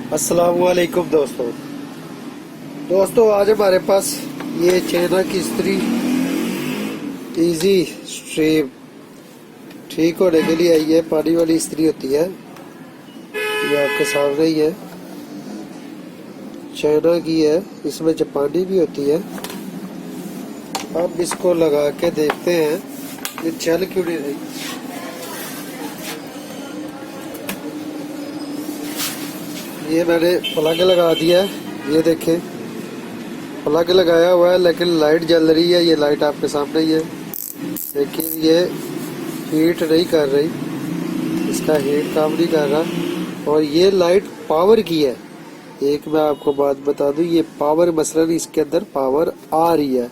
अस्सलामुअलैकुम दोस्तों आज हमारे पास ये चाइना की इस्त्री इजी स्ट्रीम ठीक होने के लिए आई है। पानी वाली इस्त्री होती है, ये आपके सामने ही है, चाइना की है। इसमें जापानी भी होती है। अब इसको लगा के देखते हैं ये चल क्यों नहीं रही। ये मैंने प्लग लगा दिया है, ये देखें प्लग लगाया हुआ है लेकिन लाइट जल रही है। ये लाइट आपके सामने ही है, लेकिन ये हीट नहीं कर रही, इसका हीट काम नहीं कर रहा। और ये लाइट पावर की है। एक मैं आपको बात बता दूं, ये पावर मसलन इसके अंदर पावर आ रही है।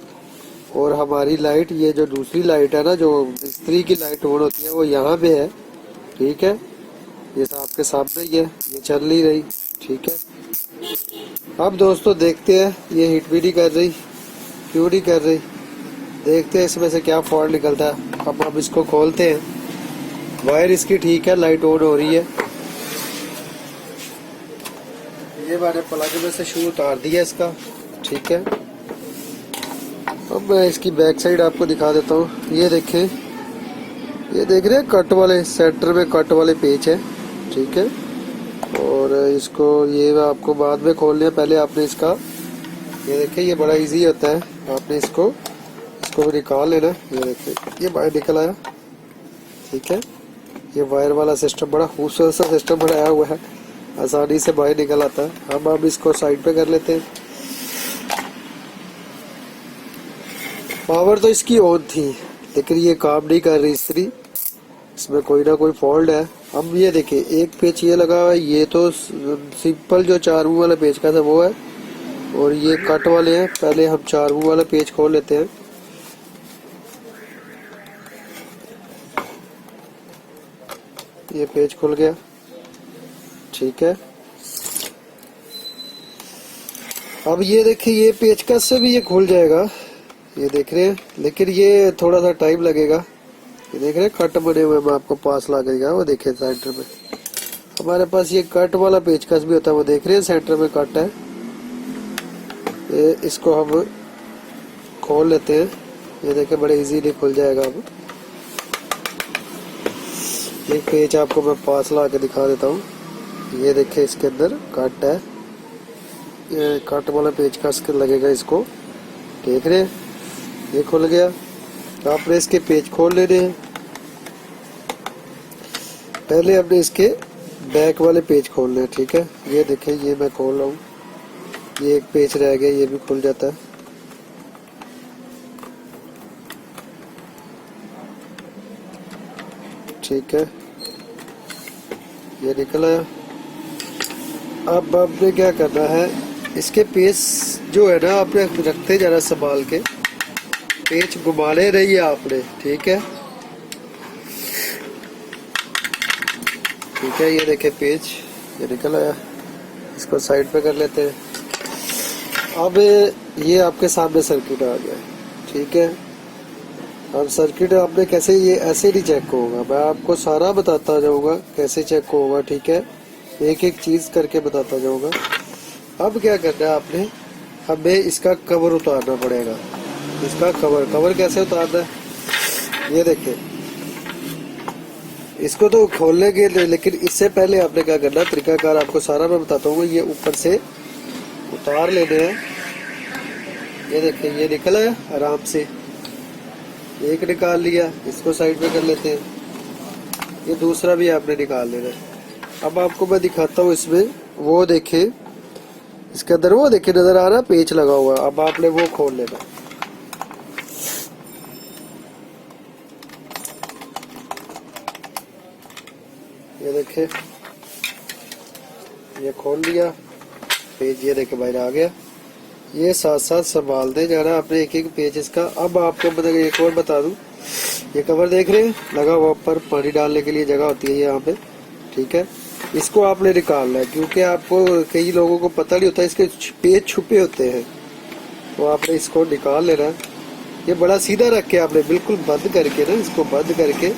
और हमारी लाइट, ये जो दूसरी लाइट है ना, जो इस्त्री की लाइट ऑन होती है, वो यहाँ पे है, ठीक है। ये आपके सामने ही है, ये चल नहीं रही, ठीक है। अब दोस्तों देखते हैं, ये हिट भी नहीं कर रही, क्यों नहीं कर रही, देखते हैं इसमें से क्या फॉल्ट निकलता है। अब इसको खोलते हैं। वायर इसकी ठीक है, लाइट ऑन हो रही है। ये मैंने प्लग में से शू उतार दिया इसका, ठीक है। अब मैं इसकी बैक साइड आपको दिखा देता हूँ। ये देखें, ये देख रहे हैं कट वाले, सेंटर में कट वाले पेच है, ठीक है। और इसको ये आपको बाद में खोलने है, पहले आपने इसका, ये देखें ये बड़ा इजी होता है। आपने इसको भी निकाल लेना। ये देखें ये बाहर निकल आया, ठीक है। ये वायर वाला सिस्टम बड़ा खूबसूरत सा सिस्टम बनाया हुआ है, आसानी से बाहर निकल आता है। अब हम इसको साइड पे कर लेते हैं। पावर तो इसकी ऑन थी लेकिन ये काम नहीं कर रही इस्त्री, इसमें कोई ना कोई फॉल्ट है। अब ये देखिए एक पेच ये लगा हुआ है, ये तो सिंपल जो 4 मुंह वाला पेच का था वो है, और ये कट वाले हैं। पहले हम 4 मुंह वाला पेच खोल लेते हैं। ये पेच खुल गया, ठीक है। अब ये देखिए ये पेचकस से भी ये खुल जाएगा, ये देख रहे हैं, लेकिन ये थोड़ा सा टाइम लगेगा। ये देख रहे हैं कट बने हुए, मैं आपको पास ला के वो देखे सेंटर में हमारे पास ये कट वाला पेचकस भी होता है, वो देख रहे हैं सेंटर में कट है। ये इसको हम खोल लेते हैं। ये देखें बड़े इजीली खुल जाएगा। अब एक पेच आपको मैं पास ला के दिखा देता हूँ। ये देखें इसके अंदर कट है, ये कट वाला पेचकस लगेगा इसको, देख रहे हैं ये खुल गया। तो आपने इसके पेच खोल लेने हैं। पहले आपने इसके बैक वाले पेच खोलने हैं, ठीक है। ये देखें ये मैं खोल रहा हूँ, ये एक पेच रह गया, ये भी खुल जाता है, ठीक है। ये निकल आया। अब आपने क्या करना है, इसके पेच जो है ना, आपने रखते जाना संभाल के, पेच घुमाने रहिए आपने, ठीक है, ठीक है। ये देखे पेच ये निकल आया, इसको साइड पे कर लेते हैं। अब ये आपके सामने सर्किट आ गया, ठीक है। अब सर्किट आपने कैसे, ये ऐसे नहीं चेक होगा, मैं आपको सारा बताता जाऊंगा कैसे चेक होगा, ठीक है। एक एक चीज करके बताता जाऊंगा। अब क्या करना है आपने, हमें इसका कवर उतारना पड़ेगा। इसका कवर कैसे उतारना है, ये देखिए। इसको तो खोलने के लिए, लेकिन इससे पहले आपने क्या करना है, तरीकाकार आपको सारा मैं बताता हूँ। ये ऊपर से उतार लेने हैं। ये देखिए ये निकला है आराम से, एक निकाल लिया, इसको साइड पे कर लेते हैं। ये दूसरा भी आपने निकाल लेना है। अब आपको मैं दिखाता हूँ इसमें, वो देखे इसके अंदर, वो देखे नजर आ रहा है पेच लगा हुआ। अब आपने वो खोल लेना। ये देखे ये खोल लिया पेज, ये देखे बाहर आ गया। ये साथ साथ संभालते जाना आपने एक एक पेज इसका। अब आपको एक और बता दूं, ये कवर देख रहे हैं लगा हुआ, ऊपर पानी डालने के लिए जगह होती है यहाँ पे, ठीक है। इसको आपने निकालना है, क्योंकि आपको कई लोगों को पता नहीं होता, इसके पेज छुपे होते हैं, तो आपने इसको निकाल लेना है। ये बड़ा सीधा रख के आपने बिल्कुल बंद करके ना, इसको बंद करके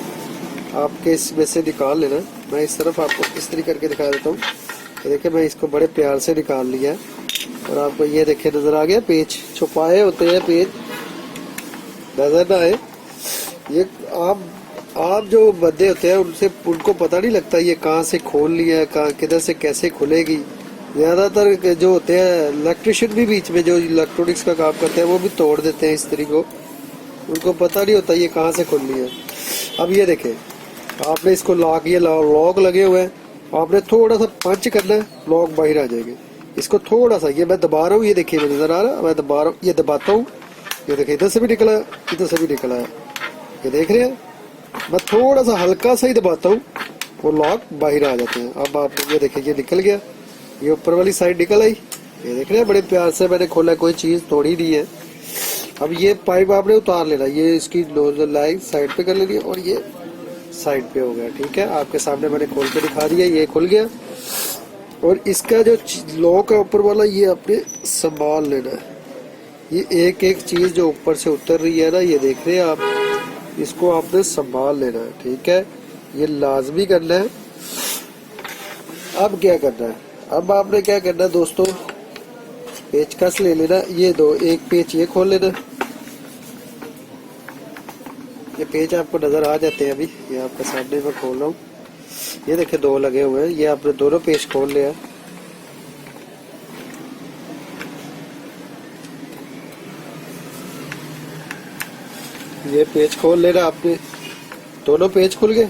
आपके इसमें से निकाल लेना। मैं इस तरफ आपको इस तरीके करके दिखा देता हूँ। ये देखिए मैं इसको बड़े प्यार से निकाल लिया और आपको ये देखिए नजर आ गया पेच छुपाए होते हैं पेच नजर ना आए। ये आप जो बंदे होते हैं उनसे उनको पता नहीं लगता ये कहाँ से खोल लिया है कहाँ किधर से कैसे खुलेगी। ज्यादातर जो होते हैं इलेक्ट्रिशियन भी बीच में जो इलेक्ट्रॉनिक्स का काम करते हैं वो भी तोड़ देते हैं इस तरीके को, उनको पता नहीं होता ये कहाँ से खुल लिया है। अब ये देखें आपने इसको लॉक ये लॉक लगे हुए हैं, आपने थोड़ा सा पंच करना है लॉक बाहर आ जाएंगे। इसको थोड़ा सा ये मैं दबा रहा हूँ, ये देखिए नजर आ रहा है मैं दबा रहा हूँ, ये दबाता हूँ ये देखिए इधर से भी निकला है इधर से भी निकला है, ये देख रहे हैं। मैं थोड़ा सा हल्का सा ही दबाता हूँ वो लॉक बाहर आ जाते हैं। अब आप ये देखिए ये निकल गया, ये ऊपर वाली साइड निकल आई, ये देख रहे हैं बड़े प्यार से मैंने खोला, कोई चीज तोड़ी नहीं है। अब ये पाइप आपने उतार लेना, ये इसकी नोजल लाइन साइड पे कर लेनी है और ये साइड पे हो गया। ठीक है आपके सामने मैंने खोल के दिखा दिया, ये खुल गया। और इसका जो लॉक है ऊपर वाला ये आपने संभाल लेना है, ये एक एक चीज जो ऊपर से उतर रही है ना ये देख रहे हैं आप, इसको आपने संभाल लेना है। ठीक है ये लाजमी करना है। अब क्या करना है, अब आपने क्या करना है दोस्तों, पेचकस ले लेना, ये दो एक पेच ये खोल लेना, ये पेच आपको नजर आ जाते हैं अभी, ये आपके सामने मैं खोल रहा हूँ, ये देखिए दो लगे हुए हैं, ये आपने दोनों पेच खोल लिया। ये पेच खोल लेना आपने, दोनों पेच खुल गए,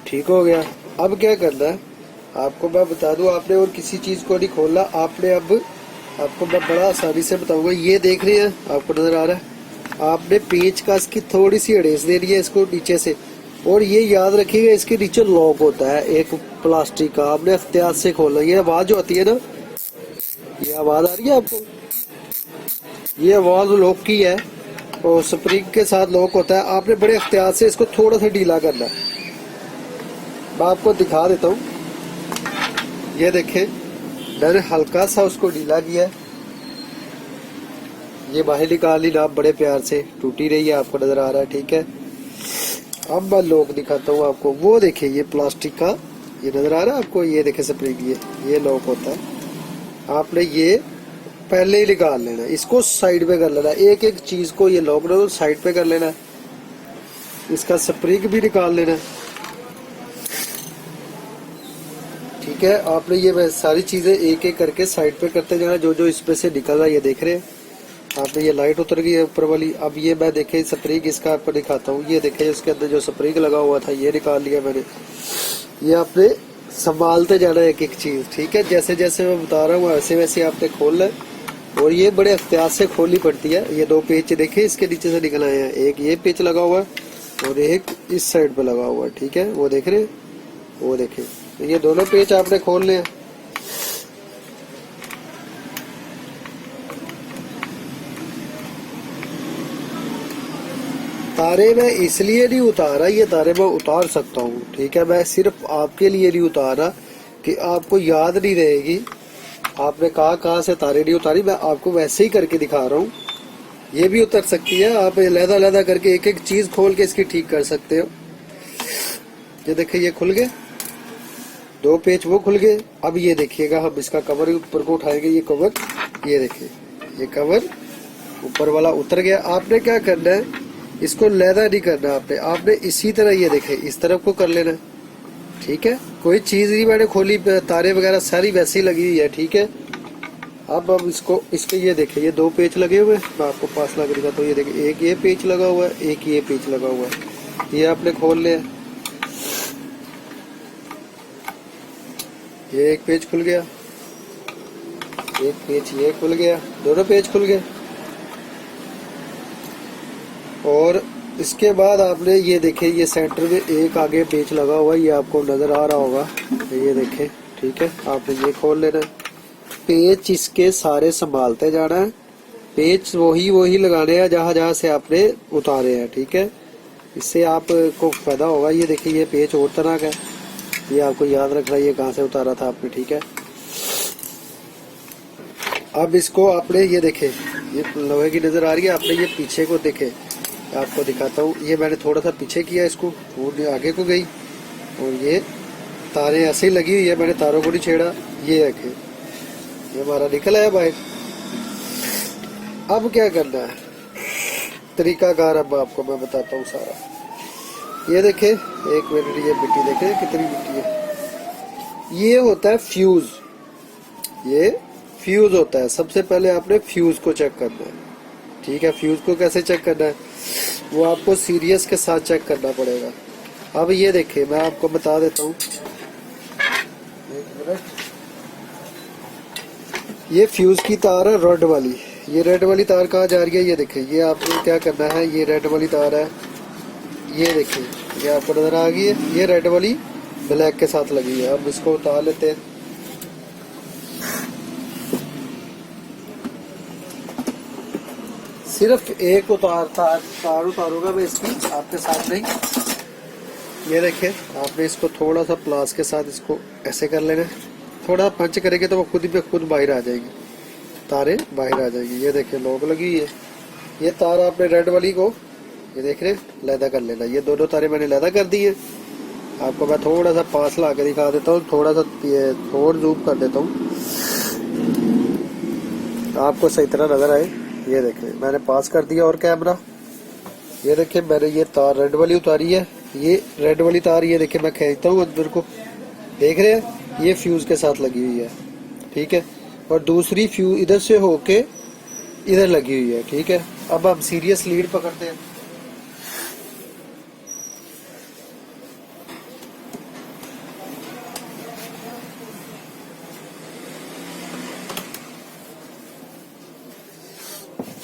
ठीक हो गया। अब क्या करना है आपको मैं बता दूं, आपने और किसी चीज को नहीं खोलना आपने। अब आपको मैं बड़ा आसानी से बताऊंगा, ये देख रहे हैं आपको नजर आ रहा है, आपने पेच का इसकी थोड़ी सी अड़ेस देनी है इसको नीचे से, और ये याद रखिएगा इसके नीचे लॉक होता है एक प्लास्टिक का, आपने एहतियात से खोलना। ये आवाज जो आती है ना, ये आवाज आ रही है आपको, ये आवाज लॉक की है और स्प्रिंग के साथ लॉक होता है। आपने बड़े एहतियात से इसको थोड़ा सा ढीला करना है, मैं आपको दिखा देता हूँ। ये देखें मैंने हल्का सा उसको ढीला किया, ये बाहर निकाल ली ना बड़े प्यार से, टूटी रही है आपको नजर आ रहा है। ठीक है अब मैं लॉक दिखाता हूँ आपको, वो देखिए ये प्लास्टिक का ये नजर आ रहा है आपको, ये देखे स्प्रिंग ये लॉक होता है। आपने ये पहले ही निकाल लेना, इसको साइड पे कर लेना, एक एक चीज को ये लॉक साइड पे कर लेना, इसका स्प्रिंग भी निकाल लेना। ठीक है आपने ये सारी चीजें एक एक करके साइड पे करते जाना, जो जो इसमें से निकल रहा है ये देख रहे हैं आपने, ये लाइट उतर गई है ऊपर वाली। अब ये मैं देखे स्प्रिंग इसका आपको दिखाता हूँ, ये देखे इसके अंदर जो स्प्रिंग लगा हुआ था ये निकाल लिया मैंने। ये आपने संभालते जाना एक एक चीज, ठीक है जैसे जैसे मैं बता रहा हूँ वैसे वैसे आपने खोलना है, और ये बड़े एहतियात से खोलनी पड़ती है। ये दो पेच देखे इसके नीचे से निकल आए हैं, एक ये पेच लगा हुआ है और एक इस साइड पे लगा हुआ है। ठीक है वो देख रहे वो देखे, ये दोनों पेच आपने खोल ले। तारे मैं इसलिए नहीं उतारा, ये तारे मैं उतार सकता हूँ। ठीक है मैं सिर्फ आपके लिए नहीं उतारा कि आपको याद नहीं रहेगी आपने कहाँ से तारे नहीं उतारी, मैं आपको वैसे ही करके दिखा रहा हूँ। ये भी उतर सकती है, आप लहदा लहदा करके एक एक चीज खोल के इसकी ठीक कर सकते हो। ये देखिए ये खुल गए, दो पेच वो खुल गए। अब ये देखिएगा हम इसका कवर ऊपर को उठाएंगे, ये कवर ये देखिए ये कवर ऊपर वाला उतर गया। आपने क्या करना है, इसको लहदा नहीं करना आपने इसी तरह ये देखे इस तरफ को कर लेना। ठीक है कोई चीज नहीं मैंने खोली, तारे वगैरह सारी वैसी लगी हुई है। ठीक है अब इसके ये देखे ये दो पेच लगे हुए हैं, मैं आपको पास लगा दिखाता हूँ। ये देखिए एक ये पेच लगा हुआ है, एक ये पेच लगा हुआ है, ये आपने खोल लिया। ये एक पेच खुल गया, एक पेच ये खुल गया, दोनों पेच खुल गए। और इसके बाद आपने ये देखे ये सेंटर में एक आगे पेच लगा हुआ है, ये आपको नजर आ रहा होगा, ये देखे। ठीक है आपने ये खोल लेना है, पेच इसके सारे संभालते जाना है, पेच वही लगाने हैं जहां जहां से आपने उतारे हैं। ठीक है इससे आपको फायदा होगा। ये देखिए ये पेच और तरह का है, ये आपको याद रखना ये कहाँ से उतारा था आपने। ठीक है अब इसको आपने ये देखे ये लोहे की नजर आ रही है, आपने ये पीछे को देखे, आपको दिखाता हूँ। ये मैंने थोड़ा सा पीछे किया इसको, वो आगे को गई, और ये तारें ऐसे ही लगी हुई है, मैंने तारों को नहीं छेड़ा। ये देखे ये हमारा निकल आया बाहर। अब क्या करना है, तरीकाकार अब आपको मैं बताता हूँ सारा। ये देखे, एक मिनट, ये मिट्टी देखे कितनी मिट्टी है। ये होता है फ्यूज, ये फ्यूज होता है। सबसे पहले आपने फ्यूज को चेक करना है, ठीक है। फ्यूज को कैसे चेक करना है, वो आपको सीरियस के साथ चेक करना पड़ेगा। अब ये देखिए, मैं आपको बता देता हूँ, एक मिनट। ये फ्यूज की तार है रेड वाली। ये रेड वाली तार कहाँ जा रही है, ये देखिए। ये आपको क्या करना है, ये रेड वाली तार है, ये देखिए, ये आपको नजर आ गई है। ये रेड वाली ब्लैक के साथ लगी है। अब इसको उतार लेते हैं। सिर्फ एक तार उतारूंगा मैं इसकी आपके सामने ही। ये देखिए, आपने इसको थोड़ा सा प्लास के साथ इसको ऐसे कर लेना। थोड़ा पंच करेंगे तो वो खुद ही खुद बाहर आ जाएगी, तारें बाहर आ जाएगी। ये देखिए लॉक लगी हुई है। ये तार आपने रेड वाली को, ये देख रहे, लैदा कर लेना। ये दोनों तारें मैंने लैदा कर दी है। आपको मैं थोड़ा सा पास ला के दिखा देता हूँ, थोड़ा सा थोड़ा जूम कर देता हूँ, आपको सही तरह नजर आए। ये देखे, मैंने पास कर दिया और कैमरा। ये देखे, मैंने ये तार रेड वाली उतारी है। ये रेड वाली तार, ये देखे मैं खींचता हूँ अंदर को, देख रहे हैं, ये फ्यूज के साथ लगी हुई है, ठीक है। और दूसरी फ्यूज इधर से होके इधर लगी हुई है, ठीक है। अब हम सीरियस लीड पकड़ते हैं।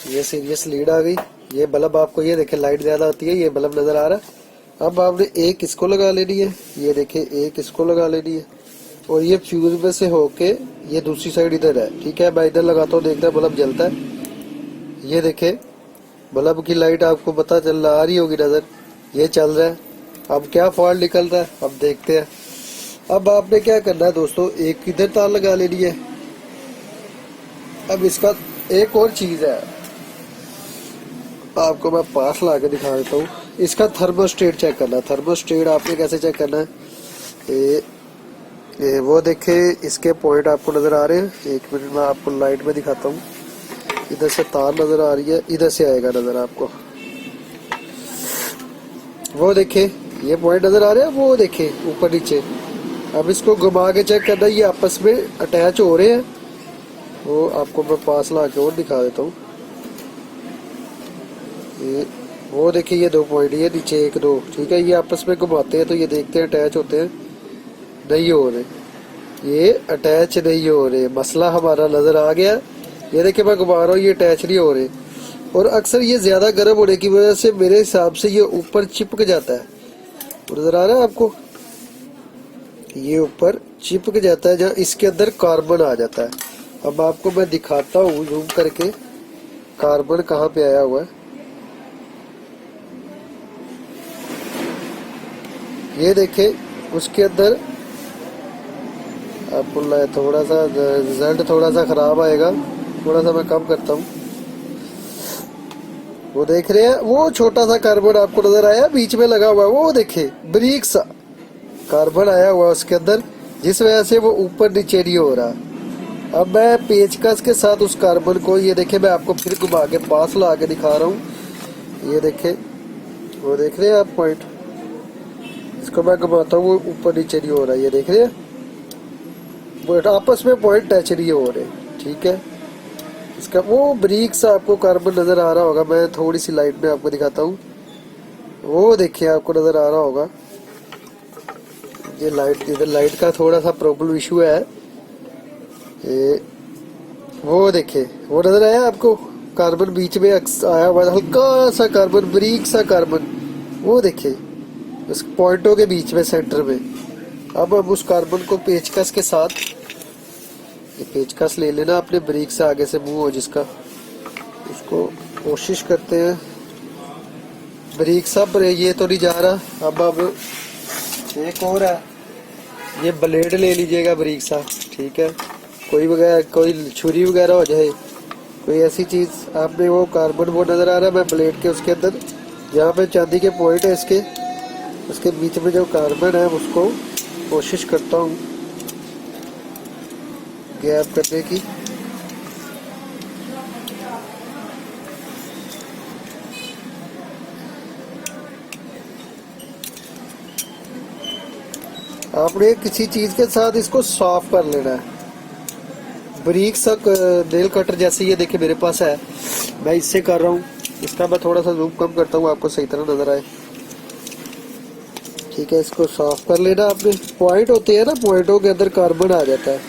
ये सीरियस लीड आ गई। ये बल्ब आपको, ये देखे लाइट ज्यादा आती है, ये बल्ब नजर आ रहा है। अब आपने एक इसको लगा लेनी है, ये देखे एक इसको लगा लेनी है। और ये फ्यूज में से होके ये दूसरी साइड इधर है, ठीक है। मैं इधर लगाता हूँ, देखते हैं बल्ब जलता है। ये देखे, बल्ब की लाइट आपको पता चल रहा, आ रही होगी नजर, ये चल रहा है। अब क्या फॉल्ट निकल रहा है, अब देखते हैं। अब आपने क्या करना है दोस्तों, एक इधर तार लगा लेनी है। अब इसका एक और चीज है, आपको मैं पास ला के दिखा देता हूँ। इसका थर्मोस्टेट चेक करना है। थर्मोस्टेट आपने कैसे चेक करना है, वो देखे, इसके पॉइंट आपको नजर आ रहे हैं। एक मिनट में आपको लाइट में दिखाता हूँ। इधर से तार नजर आ रही है, इधर से आएगा नजर आपको। वो देखे, ये पॉइंट नजर आ रहे हैं, वो देखे ऊपर नीचे। अब इसको घुमा के चेक करना है, ये आपस में अटैच हो रहे हैं। वो आपको मैं पास ला के और दिखा देता हूँ। ये वो देखिए, ये दो पॉइंट, ये नीचे एक दो, ठीक है। ये आपस में घुमाते हैं तो ये देखते हैं अटैच होते हैं, नहीं हो रहे, ये अटैच नहीं हो रहे। मसला हमारा नजर आ गया। ये देखिए मैं घुमा रहा हूँ, ये अटैच नहीं हो रहे। और अक्सर ये ज्यादा गर्म होने की वजह से मेरे हिसाब से ये ऊपर चिपक जाता है। नजर आ रहा है आपको, ये ऊपर चिपक जाता है, जहाँ इसके अंदर कार्बन आ जाता है। अब आपको मैं दिखाता हूँ जूम करके, कार्बन कहाँ पे आया हुआ है। ये देखे, उसके अंदर आपको थोड़ा सा रिजल्ट थोड़ा सा खराब आएगा, थोड़ा सा मैं कम करता हूँ। वो देख रहे हैं, वो छोटा सा कार्बन आपको नजर आया बीच में लगा हुआ है, वो देखे बारीक सा कार्बन आया हुआ उसके अंदर, जिस वजह से वो ऊपर नीचे नहीं हो रहा। अब मैं पेचकस के साथ उस कार्बन को, ये देखे मैं आपको फिर घुमा के पास ला के दिखा रहा हूँ। ये देखे, वो देख रहे हैं आप पॉइंट, इसको मैं घुमाता हूँ, वो ऊपर नीचे नहीं हो रहा। ये देख रहे हैं, वो आपस में पॉइंट टच नहीं हो रहे, ठीक है। इसका वो बारीक सा आपको कार्बन नजर आ रहा होगा। मैं थोड़ी सी लाइट में आपको दिखाता हूँ, वो देखिए आपको नजर आ रहा होगा। ये लाइट, इधर लाइट का थोड़ा सा प्रॉब्लम इशू है। ये वो देखे, वो नजर आया आपको, कार्बन बीच में आया हुआ, हल्का सा कार्बन, बारीक सा कार्बन, वो देखे उस पॉइंटों के बीच में सेंटर में। अब हम उस कार्बन को पेचकस के साथ, ये पेचकस ले लेना अपने, बारीक से आगे से मुंह हो जिसका, उसको कोशिश करते हैं बारीक सा, पर ये तो नहीं जा रहा। अब एक और है, ये ब्लेड ले लीजिएगा बारीक सा, ठीक है। कोई छुरी वगैरह हो जाए, कोई ऐसी चीज, आपने वो कार्बन वो नजर आ रहा है, मैं ब्लेड के उसके अंदर, जहाँ पे चांदी के पॉइंट है इसके, उसके बीच में जो कार्बन है उसको कोशिश करता हूँ गैप करने की। आपने किसी चीज के साथ इसको साफ कर लेना है, बारीक सा नेल कटर जैसे ये देखिए मेरे पास है, मैं इससे कर रहा हूँ। इसका मैं थोड़ा सा जूम कम करता हूँ आपको सही तरह नजर आए। ठीक है, इसको साफ कर लेना आपने। पॉइंट होते हैं ना, पॉइंटों के अंदर कार्बन आ जाता है।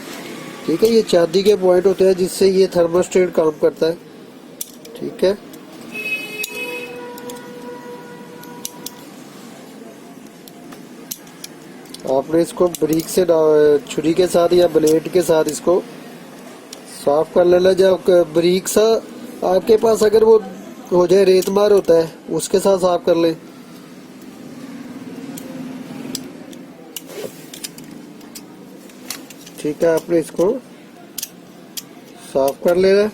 ठीक है, ये चांदी के पॉइंट होते हैं जिससे ये थर्मोस्टेट काम करता है। ठीक है, आपने इसको बारीक से छुरी के साथ या ब्लेड के साथ इसको साफ कर लेना। जब बारीक सा आपके पास अगर वो हो जाए, रेतमार होता है, उसके साथ साफ कर ले। ठीक है, आपने इसको साफ कर लेना।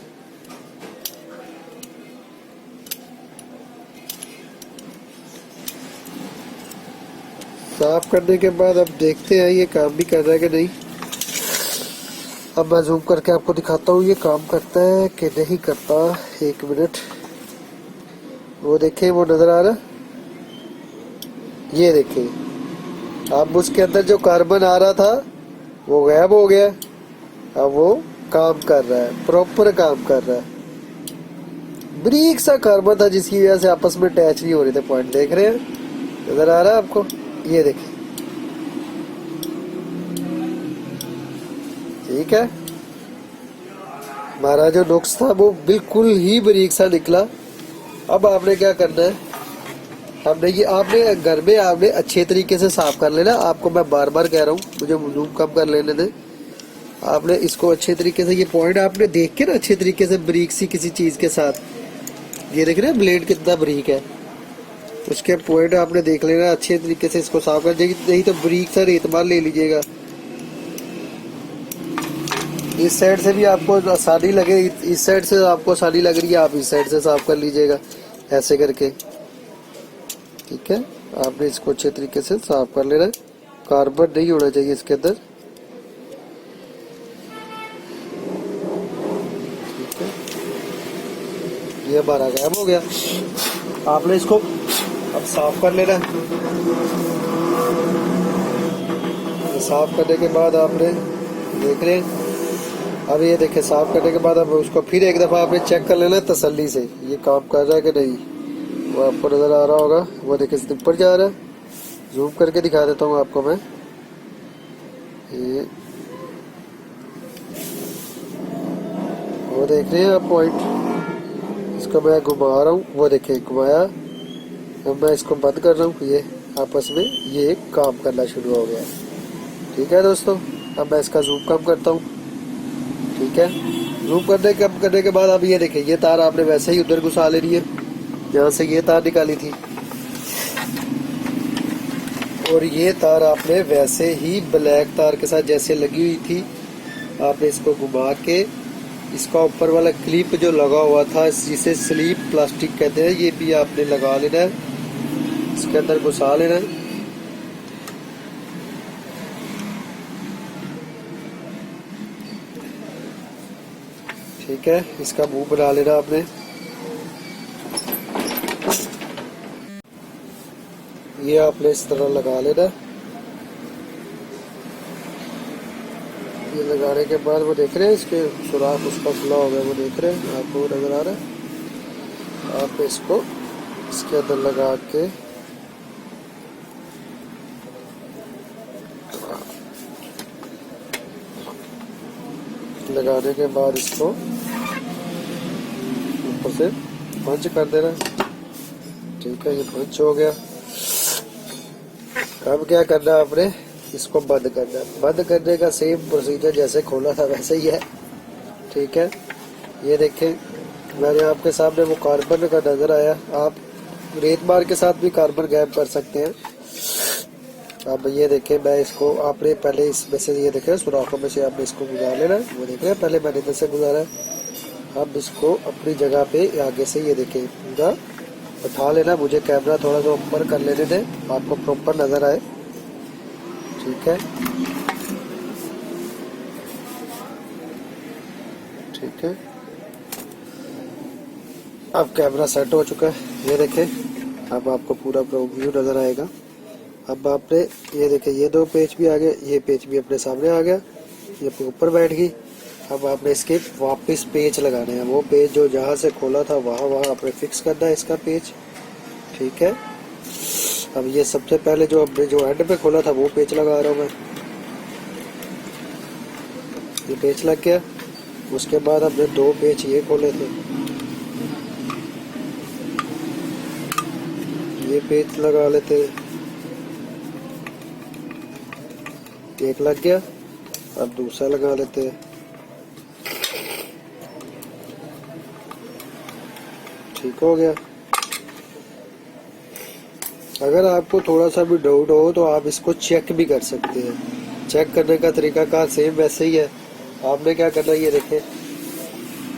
साफ करने के बाद अब देखते हैं ये काम भी कर रहा है कि नहीं। अब मैं जूम करके आपको दिखाता हूँ ये काम करता है कि नहीं करता। एक मिनट, वो देखें, वो नजर आ रहा, ये देखें। अब उसके अंदर जो कार्बन आ रहा था वो गायब हो गया। अब वो काम कर रहा है, प्रॉपर काम कर रहा है। बारीक सा कार्बन था जिसकी वजह से आपस में अटैच नहीं हो रहे थे पॉइंट। देख रहे हैं, नजर आ रहा है आपको? ये देखिए, ठीक है। हमारा जो नुक्स था वो बिल्कुल ही बारीक सा निकला। अब आपने क्या करना है, हमने ये आपने घर में आपने अच्छे तरीके से साफ कर लेना। आपको मैं बार बार कह रहा हूँ, मुझे जूम कम कर लेने दें। आपने इसको अच्छे तरीके से, ये पॉइंट आपने देख के ना अच्छे तरीके से बारीक सी किसी चीज के साथ, ये देख रहे हैं ब्लेड कितना बारीक है, उसके पॉइंट आपने देख लेना अच्छे तरीके से। इसको साफ कर देगी, नहीं तो बारीक सा रेतमार ले लीजिएगा। इस साइड से भी आपको आसानी लगे, इस साइड से आपको आसानी लग रही है, आप इस साइड से साफ कर लीजिएगा ऐसे करके। ठीक है, आपने इसको अच्छे तरीके से साफ कर लेना है। कार्बन नहीं होना चाहिए इसके अंदर। ठीक है, ये हमारा गायब हो गया। आपने इसको अब साफ कर लेना है। साफ करने के बाद आपने देख रहे हैं, अब ये देखे, साफ करने के बाद अब उसको फिर एक दफा आपने चेक कर लेना तसल्ली से, ये काम कर रहा है कि नहीं। वो आपको नजर आ रहा होगा, वो देखे ऊपर जा रहा है। जूम करके दिखा देता हूँ आपको मैं। ये वो देख रहे हैं आप पॉइंट, इसको मैं घुमा रहा हूँ, वो देखे घुमाया। अब मैं इसको बंद कर रहा हूँ, ये आपस में ये काम करना शुरू हो गया। ठीक है दोस्तों, अब मैं इसका जूम कम करता हूँ। ठीक है, जूम करने के बाद अब ये देखिए, ये तार आपने वैसे ही उधर घुसा लेनी है जहाँ से ये तार निकाली थी, और ये तार आपने वैसे ही ब्लैक तार के साथ जैसे लगी हुई थी, आपने इसको घुमा के इसका ऊपर वाला क्लिप जो लगा हुआ था, जिसे स्लीप प्लास्टिक कहते हैं, ये भी आपने लगा लेना है, इसके अंदर घुसा लेना है। ठीक है, इसका मुंह बना लेना आपने। ये आपने इस तरह लगा लेना। ये लगाने के बाद वो देख रहे हैं इसके सुराख उसका खुला हो गया, वो देख रहे हैं, आपको नजर आ रहा है। आप इसको इसके अंदर लगा के लगाने के बाद इसको ऊपर से पंच कर देना। ठीक है, ये पंच हो गया। अब क्या करना है, आपने इसको बंद करना है। बंद करने का सेम प्रोसीजर जैसे खोला था वैसे ही है। ठीक है, ये देखें, मैंने आपके सामने वो कार्बन का नजर आया। आप रेतमार के साथ भी कार्बन गायब कर सकते हैं। अब ये देखें, मैं इसको, आपने पहले इसमें से ये देखें सुराखों में से आपने इसको गुजार लेना। वो देख रहे हैं, पहले मैंने इधर से गुजारा है। अब इसको अपनी जगह पे आगे से ये देखें पूरा उठा लेना। मुझे कैमरा थोड़ा सा ऊपर कर लेने दे, आपको प्रॉपर नजर आए। ठीक है, ठीक है। अब कैमरा सेट हो चुका है, ये देखें। अब आपको पूरा व्यू नजर आएगा। अब आपने ये देखें, ये 2 पेज भी आ गए, ये पेज भी अपने सामने आ गया, ये ऊपर बैठ गई। अब आपने इसके वापस पेज लगाने हैं, वो पेज जो जहाँ से खोला था वहाँ आपने फिक्स करना है इसका पेज। ठीक है, अब ये सबसे पहले जो हमने जो एंड पे खोला था वो पेज लगा रहा हूँ मैं। ये पेज लग गया। उसके बाद हमने 2 पेज ये खोले थे, ये पेज लगा लेते हैं। एक लग गया, अब दूसरा लगा लेते हैं। ठीक हो गया। अगर आपको थोड़ा सा भी डाउट हो तो आप इसको चेक भी कर सकते हैं। चेक करने का तरीका कार सेम वैसे ही है। आपने क्या करना है, ये देखें,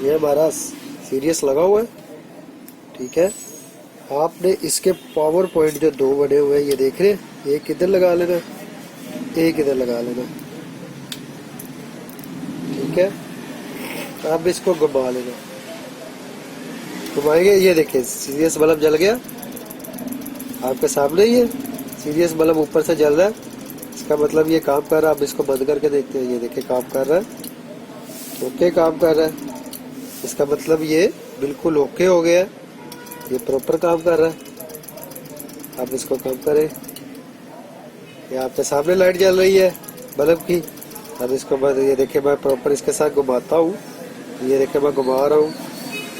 ये हमारा सीरियस लगा हुआ है। ठीक है, आपने इसके पावर पॉइंट जो 2 बने हुए हैं, ये देख रहे हैं, एक इधर लगा लेना, एक इधर लगा लेना। ठीक है, अब इसको घुमा लेना। घुमाएंगे, ये देखिए सीरियस बल्ब जल गया आपके सामने ही है। सीरियस बल्ब ऊपर से जल रहा है, इसका मतलब ये काम कर रहा है। अब इसको बंद करके देखते हैं, ये देखिए काम कर रहा है। ओके, काम कर रहा है, इसका मतलब ये बिल्कुल ओके हो गया है, ये प्रॉपर काम कर रहा है। अब इसको कम करें, ये आपके सामने लाइट जल रही है बल्ब की। अब इसको बंद, ये देखिए मैं प्रॉपर इसके साथ घुमाता हूँ, ये देखिए मैं घुमा रहा हूँ,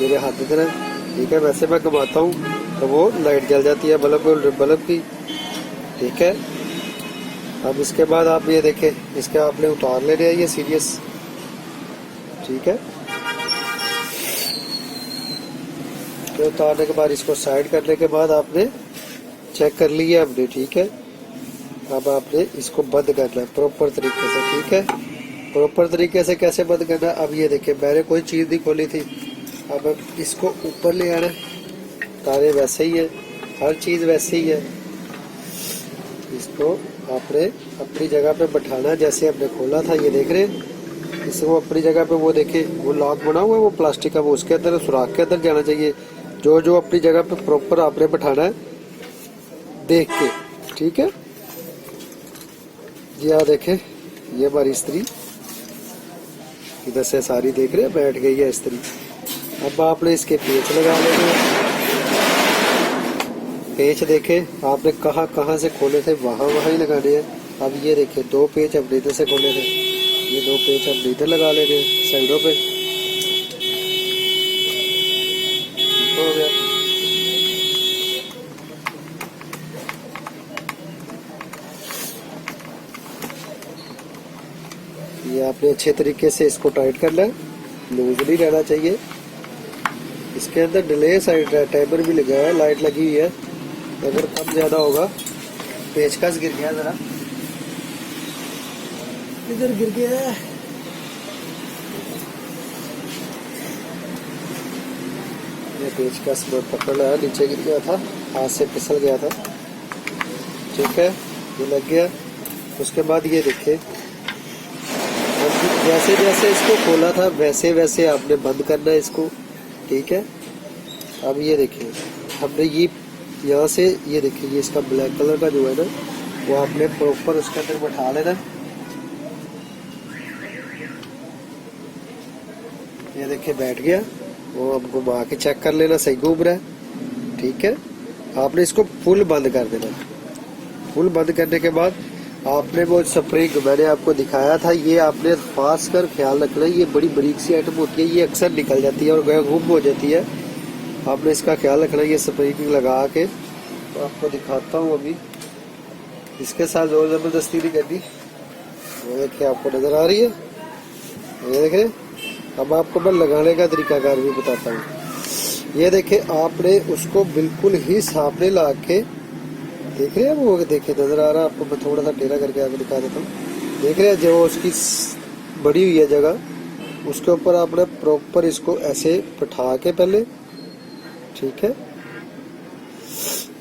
मेरे हाथ इधर है। ठीक है, वैसे मैं घुमाता हूँ तो वो लाइट जल जाती है बल्ब की। ठीक है, अब इसके बाद आप ये देखें, इसके आपने उतार लेने हैं ये सीरियस। ठीक है, तो उतारने के बाद इसको साइड करने के बाद आपने चेक कर लिया हमने। ठीक है, अब आपने इसको बंद करना है प्रॉपर तरीके से। ठीक है, प्रॉपर तरीके से कैसे बंद करना है, अब ये देखिए मैंने कोई चीज़ नहीं खोली थी। अब इसको ऊपर ले आना, तारे वैसे ही है, हर चीज़ वैसे ही है। इसको आपने अपनी जगह पे बैठाना, जैसे आपने खोला था, ये देख रहे हैं। इसको अपनी जगह पे, वो देखे वो लॉक बना हुआ है वो प्लास्टिक का, वो उसके अंदर सुराख के अंदर जाना चाहिए। जो जो अपनी जगह पे प्रॉपर आपने बैठाना है देख के। ठीक है, ये देखे, ये हमारी स्त्री इधर से सारी देख रहे हैं बैठ गई है स्त्री। अब आपने इसके पेच लगा लेने। पेच देखे आपने कहाँ कहाँ से खोले थे, वहाँ ही लगाने हैं। अब ये देखे 2 पेच अब इधर से खोले थे, ये 2 पेच अब इधर लगा लेने साइडों पे। हो गया। ये आपने अच्छे तरीके से इसको टाइट करना है, लूज नहीं रहना चाहिए। इसके अंदर डिले साइड टाइमर भी लगा है, लाइट लगी हुई है। अगर कम ज्यादा होगा, पेचकस गिर गया, जरा इधर गिर गया है। ये पेचकस में पकड़ रहा है, नीचे गिर गया था, हाथ से फिसल गया था। ठीक है, ये लग गया। उसके बाद ये देखिए, जैसे जैसे इसको खोला था वैसे वैसे आपने बंद करना है इसको। ठीक है, अब ये देखिए हमने ये यहाँ से, ये देखिए ये इसका ब्लैक कलर का जो है ना, वो आपने प्रॉपर उसके अंदर बैठा लेना। ये देखिए बैठ गया, वो अब घुमा के चेक कर लेना सही घूम रहा है। ठीक है, आपने इसको फुल बंद कर देना। फुल बंद करने के बाद आपने वो स्प्रिंग मैंने आपको दिखाया था, ये आपने खास कर ख्याल रखना है। ये बड़ी बारीक सी आइटम होती है, ये अक्सर निकल जाती है और गुम हो जाती है। आपने इसका ख्याल रखना है। ये स्प्रिंग लगा के तो आपको दिखाता हूँ अभी, इसके साथ जोर जबरदस्ती नहीं करनी। वो देखिए आपको नजर आ रही है, ये देख रहे। अब आपको मैं लगाने का तरीकाकार भी बताता हूँ। ये देखे आपने उसको बिल्कुल ही सामने ला के, देख रहे हैं वो, देखे नजर आ रहा है आपको। मैं थोड़ा सा टेढ़ा करके आगे दिखा देता हूँ। देख रहे हैं जो उसकी बड़ी हुई है जगह, उसके ऊपर आपने प्रॉपर इसको ऐसे बैठा के पहले, ठीक है,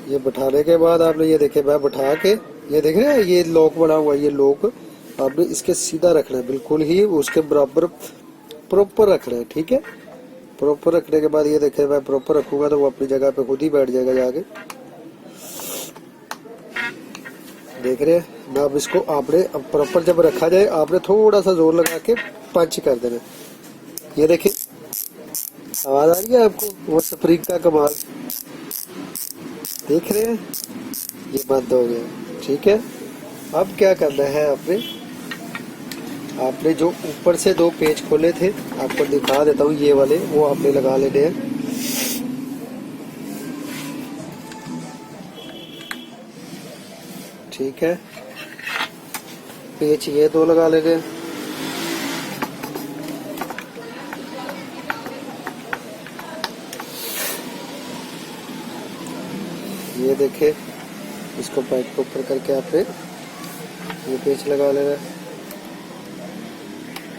ये बैठाने के बाद आपने ये देखे, मैं बैठा के, ये देख रहे हैं ये लॉक बना हुआ है, ये लॉक आपने इसके सीधा रखना है, बिल्कुल ही उसके बराबर प्रॉपर रखना है। ठीक है, प्रॉपर रखने के बाद ये देखे, मैं प्रॉपर रखूंगा तो वो अपनी जगह पे खुद ही बैठ जाएगा जाके। देख रहे हैं मैं अब इसको, आपने प्रॉपर जब रखा जाए आपने थोड़ा सा जोर लगा के पंच कर देना। ये देखिए आवाज आ रही है आपको, वो स्प्रिंग का कमाल देख रहे हैं, ये बंद हो गया। ठीक है, अब क्या करना है, आपने जो ऊपर से 2 पेच खोले थे, आपको दिखा देता हूँ, ये वाले वो आपने लगा लेने हैं। ठीक है, पेच ये 2 लगा लेने हैं। ये देखे, इसको पाइप के ऊपर करके आपने ये पेच लगा लेना है।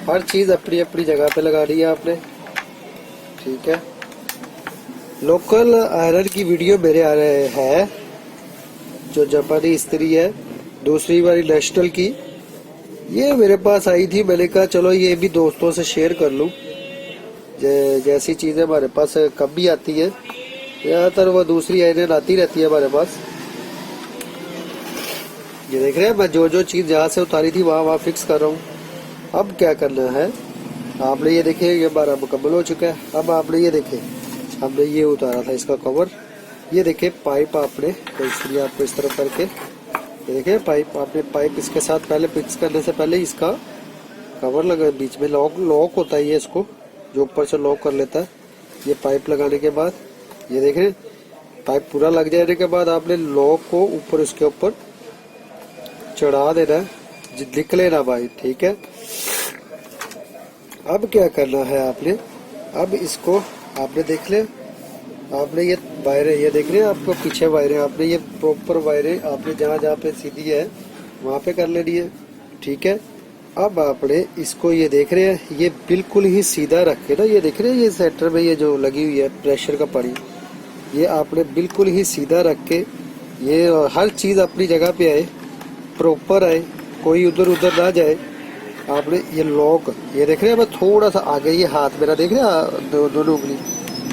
हर चीज अपनी अपनी जगह पे लगा दी है आपने। ठीक है, लोकल आयरन की वीडियो मेरे आ रहे हैं, जो जापानी इस्त्री है, दूसरी वाली नेशनल की, ये मेरे पास आई थी, मैंने कहा चलो ये भी दोस्तों से शेयर कर लूं। जैसी चीजें हमारे पास कम भी आती है, ज्यादातर वो दूसरी आयरन आती रहती है हमारे पास। ये देख रहे हैं, मैं जो चीज जहाँ से उतारी थी वहाँ फिक्स कर रहा हूँ। अब क्या करना है, आपने ये देखिए, ये हमारा मुकम्मल हो चुका है। अब आपने ये देखे, हमने ये उतारा था इसका कवर, ये देखे पाइप आपने, तो इसलिए आपको इस तरफ करके, ये देखे पाइप आपने, पाइप इसके साथ पहले फिक्स करने से पहले इसका कवर लगा, बीच में लॉक होता है ये, इसको जो ऊपर से लॉक कर लेता है। ये पाइप लगाने के बाद ये देख रहे, पाइप पूरा लग जाने के बाद आपने लॉक को ऊपर इसके ऊपर चढ़ा देना है, निकले ना भाई। ठीक है, अब क्या करना है आपने, अब इसको आपने देख ले, आपने ये वायरें, ये देख रहे हैं आपको पीछे वायरें, आपने ये प्रॉपर वायरें आपने जहाँ जहाँ पे सीधी है वहाँ पे कर लेनी है। ठीक है, अब आपने इसको, ये देख रहे हैं, ये बिल्कुल ही सीधा रख के ना, ये देख रहे हैं ये सेंटर में ये जो लगी हुई है प्रेशर का पानी, ये आपने बिल्कुल ही सीधा रख के, ये हर चीज अपनी जगह पे आए, प्रॉपर आए, कोई उधर उधर ना जाए। आपने ये लॉक, ये देख रहे हैं, मैं थोड़ा सा आगे, ये हाथ मेरा देख रहे हैं, दोनों उंगली,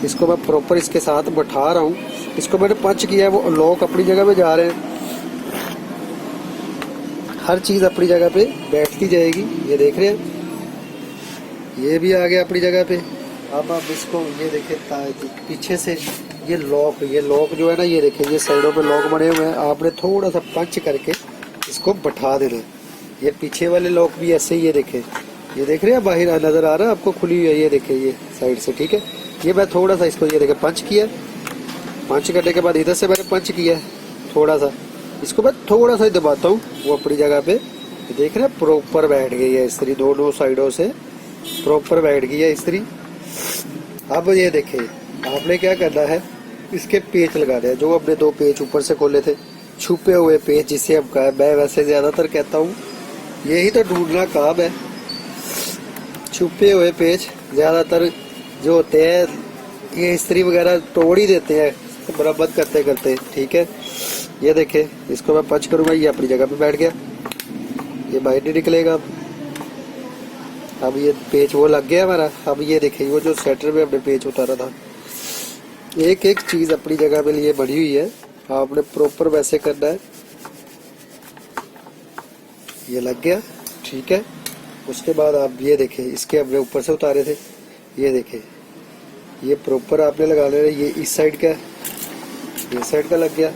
इसको मैं प्रॉपर इसके साथ बैठा रहा हूँ, इसको मैंने पंच किया है, वो लॉक अपनी जगह पे जा रहे हैं, हर चीज अपनी जगह पे बैठती जाएगी। ये देख रहे हैं, ये भी आ गया अपनी जगह पे। अब आप इसको, ये देखे पीछे से ये लॉक जो है ना, ये देखे, ये साइडों पे लॉक बने हुए हैं, आपने थोड़ा सा पंच करके इसको बैठा देना। ये पीछे वाले लॉक भी ऐसे ही, ये देखे, ये देख रहे हैं, बाहर नजर आ रहा है आपको, खुली हुई है, ये देखे, ये साइड से। ठीक है, ये मैं थोड़ा सा इसको, ये देखे पंच किया, पंच करने के बाद इधर से मैंने पंच किया थोड़ा सा, इसको मैं थोड़ा सा दबाता हूँ, वो अपनी जगह पे, देख रहे हैं प्रॉपर बैठ गई है इस्त्री, दोनों साइडों से प्रॉपर बैठ गई है इस्त्री। अब ये देखे, आपने क्या करना है, इसके पेच लगाने हैं, जो अपने 2 पेच ऊपर से खोले थे, छुपे हुए पेच जिसे हम कहा, मैं वैसे ज्यादातर कहता हूँ यही तो ढूंढना काम है, छुपे हुए पेच ज्यादातर जो होते हैं, ये इस्त्री वगैरह तोड़ ही देते हैं मरम्मत करते करते। ठीक है, ये देखे, इसको मैं पंच करूंगा, ये अपनी जगह पे बैठ गया, ये बाहर नहीं निकलेगा। अब ये पेच वो लग गया हमारा। अब ये देखे, वो जो सेटर में हमने पेच उतारा था, एक एक चीज अपनी जगह पे लिए बनी हुई है, आपने प्रॉपर वैसे करना है। ये लग गया। ठीक है, उसके बाद आप ये देखे, इसके हमने ऊपर से उतारे थे, ये देखे, ये प्रॉपर आपने लगा लेना। ये इस साइड का है, ये साइड का लग गया,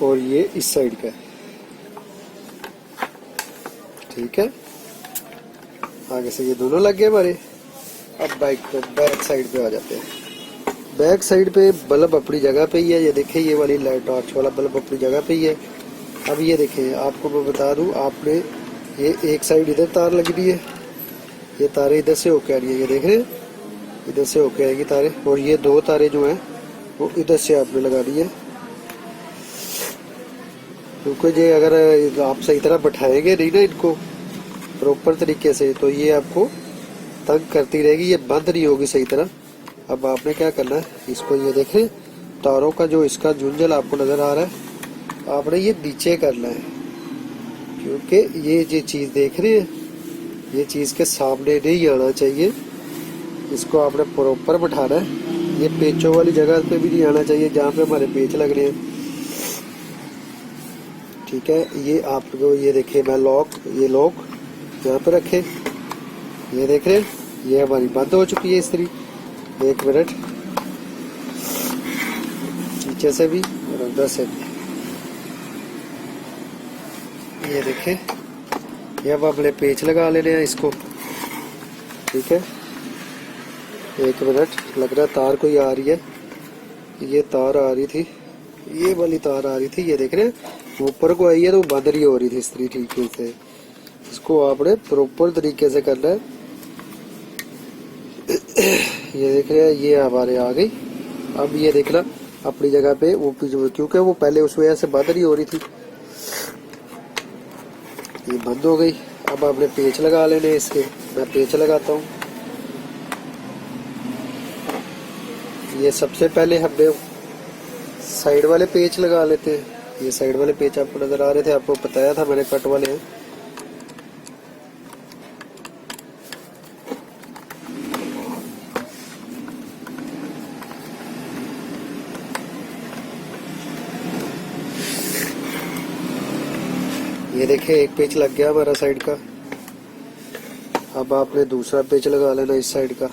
और ये इस साइड का है। ठीक है, आगे से ये दोनों लग गए हमारे। अब बाइक पे बैक साइड पे आ जाते हैं। बैक साइड पे बल्ब अपनी जगह पे ही है, ये देखे, ये वाली लाइट टॉर्च वाला बल्ब अपनी जगह पे ही है। अब ये देखें, आपको मैं बता दूं, आपने ये एक साइड इधर तार लगी हुई है, ये तारे इधर से होके आ रही है, ये देख रहे हैं, इधर से होके आएगी तारे, और ये 2 तारे जो हैं वो इधर से आपने लगा दी है, क्योंकि ये अगर आप सही तरह बैठाएंगे नहीं ना इनको प्रॉपर तरीके से, तो ये आपको तंग करती रहेगी, ये बंद नहीं होगी सही तरह। अब आपने क्या करना है, इसको ये देखें तारों का जो इसका झुंझल आपको नजर आ रहा है, आपने ये नीचे करना है, क्योंकि ये चीज देख रहे हैं, ये चीज के सामने नहीं आना चाहिए। इसको आपने प्रॉपर बैठाना है, ये पेचों वाली जगह पे भी नहीं आना चाहिए जहाँ पे हमारे पेच लग रहे हैं। ठीक है, ये आपको ये देखिए मैं ये लॉक यहाँ पे रखे, ये देख रहे हैं, ये हमारी बंद हो चुकी है इस्त्री। 1 मिनट, नीचे से भी और अंदर से भी, ये देखें, ये अब अपने पेच लगा लेने हैं इसको। ठीक है, 1 मिनट, लग रहा है तार कोई आ रही है, ये तार आ रही थी, ये वाली तार आ रही थी, ये देख रहे हैं ऊपर को आई है तो बंद नहीं हो रही थी इस्त्री ठीक से। इसको आपने प्रॉपर तरीके से करना है। ये देख रहे हैं, ये हमारे आ गई। अब ये देखना अपनी जगह पे वो, क्योंकि वो पहले उस वजह से बंद नहीं हो रही थी, ये बंद हो गई। अब आपने पेच लगा लेने इसके, मैं पेच लगाता हूँ। ये सबसे पहले हमने साइड वाले पेच लगा लेते हैं। ये साइड वाले पेच आपको नजर आ रहे थे, आपको बताया था मैंने कट वाले हैं। ये देखिए एक पेच लग गया हमारा साइड का। अब आपने दूसरा पेच लगा लेना इस साइड का।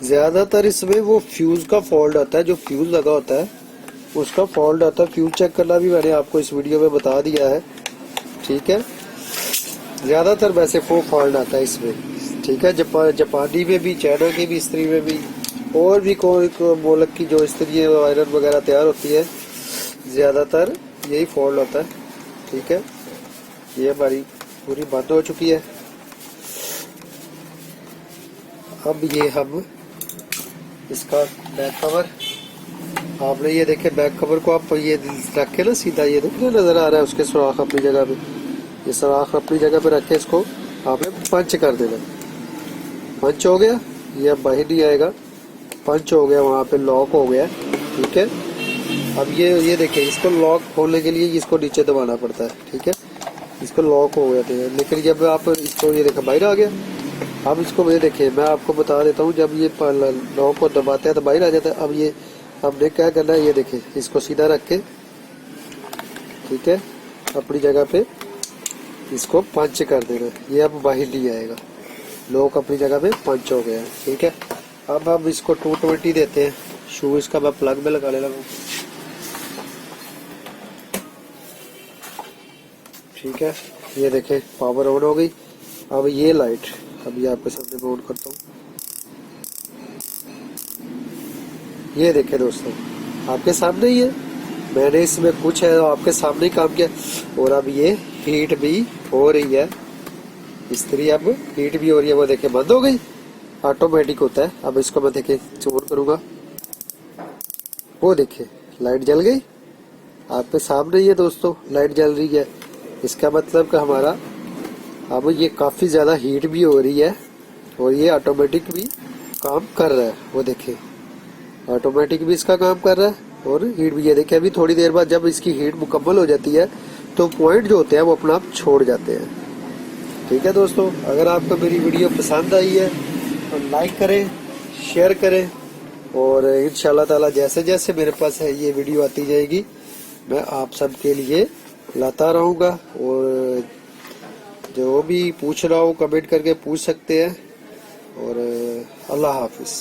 ज्यादातर इसमें वो फ्यूज का फॉल्ट आता है, जो फ्यूज लगा होता है उसका फॉल्ट आता है। फ्यूज चेक करना भी मैंने आपको इस वीडियो में बता दिया है। ठीक है, ज्यादातर वैसे वो फॉल्ट आता है इसमें। ठीक है, जापानी में भी, चाइना की भी इस्त्री में भी, और भी कोई मुल्क की जो इस्त्री आयरन वगैरह तैयार होती है, ज्यादातर यही फॉल्ट होता है। ठीक है, ये हमारी पूरी बंद हो चुकी है। अब ये हम इसका बैक कवर, आपने ये देखे बैक कवर को आप ये रखे ना सीधा, ये देखने नजर आ रहा है उसके सुराख अपनी जगह पे, ये सुराख अपनी जगह पे रखे, इसको आपने पंच कर देना। पंच हो गया, ये अब बाहर नहीं आएगा, पंच हो गया, वहां पे लॉक हो गया। ठीक है, अब ये देखिए, इसको लॉक खोलने के लिए इसको नीचे दबाना पड़ता है। ठीक है, इसको लॉक हो गया था, लेकिन जब आप इसको ये देखा बाहर आ गया। अब इसको ये देखिए, मैं आपको बता देता हूँ, जब ये लॉक को दबाते हैं तो बाहर आ जाता है। अब ये हमने क्या करना है, ये देखिए इसको सीधा रख के, ठीक है, अपनी जगह पे इसको पंच कर देना। ये अब बाहर नहीं आएगा, लॉक अपनी जगह पे पंच हो गया है। ठीक है, अब हम इसको 220 देते हैं। शू इसका मैं प्लग में लगाने लगा। ठीक है, ये देखें पावर ऑन हो गई। अब ये लाइट अभी आपके सामने मैं ऑन करता हूँ। ये देखें दोस्तों, आपके सामने ही है, मैंने इसमें कुछ है आपके सामने ही काम किया, और अब ये हीट भी हो रही है इस्त्री, अब हीट भी हो रही है। वो देखे बंद हो गई, ऑटोमेटिक होता है। अब इसको मैं देखे ऑन करूंगा, वो देखे लाइट जल गई, आपके सामने ही है दोस्तों, लाइट जल रही है। इसका मतलब कि हमारा अब ये काफी ज्यादा हीट भी हो रही है, और ये ऑटोमेटिक भी काम कर रहा है। वो देखे ऑटोमेटिक भी इसका काम कर रहा है, और हीट भी। ये देखे अभी थोड़ी देर बाद जब इसकी हीट मुकम्मल हो जाती है तो पॉइंट जो होते हैं वो अपना आप छोड़ जाते हैं। ठीक है दोस्तों, अगर आपको मेरी वीडियो पसंद आई है तो लाइक करें, शेयर करें, और इंशाल्लाह ताला जैसे जैसे मेरे पास है ये वीडियो आती जाएगी मैं आप सबके लिए लाता रहूँगा। और जो भी पूछ रहा हो कमेंट करके पूछ सकते हैं। और अल्लाह हाफिज।